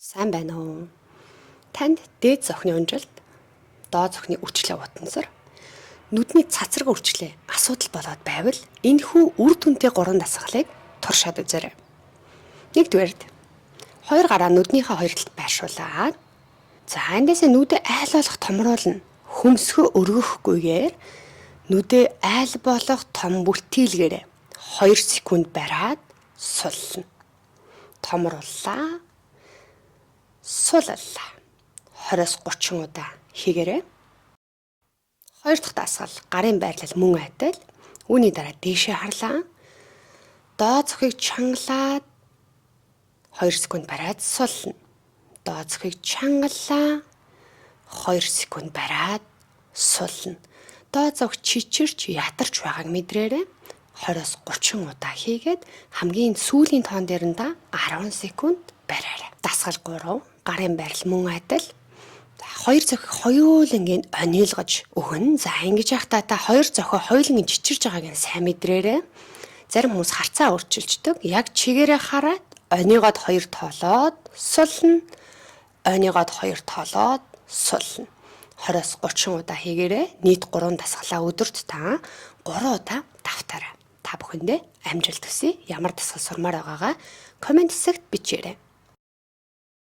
Сайн байна уу? Танд дээд зохины унжилт, доод зохины үрчлээ утансар, нүдний цацраг үрчлээ асуудал болоод байвал энэхүү үр дүнтэй 3 дасгалыг туршаад үзээрэй. Нэгдүгээрт 2 гараа нүднийхээ хоёр талд байршуулаад эндээсээ нүдэ айл болох томруулна. Хөмсгөө өргөхгүйгээр нүдэ айл болох том бүртгийлгээрээ 2 секунд бариад суллана. Томрууллаа. Суллаа. 20-30 удаа хийгээрэй. Хоёр дахь дасгал гарын байрлал мөн адил. Үүний дараа дээшээ харлаа. Доод зүхийг чангалаад 2 секунд бариад суллана. Доод зүхийг чангаллаа. 2 секунд бариад суллана. Доод зүг чичирч ятарч байгааг мэдрээрэй. 20-30 удаа хийгээд хамгийн сүүлийн тоон дээр нь 10 секунд бариарай. Дасгал 3 гарын байрлал мөн адил. Хоёр зохиг хоёулангийн онилгож өгнө. За ингэж яхтаа та хоёр зохио хоёулангийн чичирж байгааг нь сайн мэдрээрэй. Зарим хүмүүс харцаа өөрчилждөг. Яг чигээрээ хараад онигоод 2 тоолоод сулна. Онигоод 2 тоолоод сулна. 20-30 удаа хийгээрэй. Нийт 3 дасгалаа өдөрт та 3 удаа давтаарай. Та бүхэндээ амжилт хүсье. Ямар дасгал сурмаар байгаагаа комент хэсэгт бичээрэй.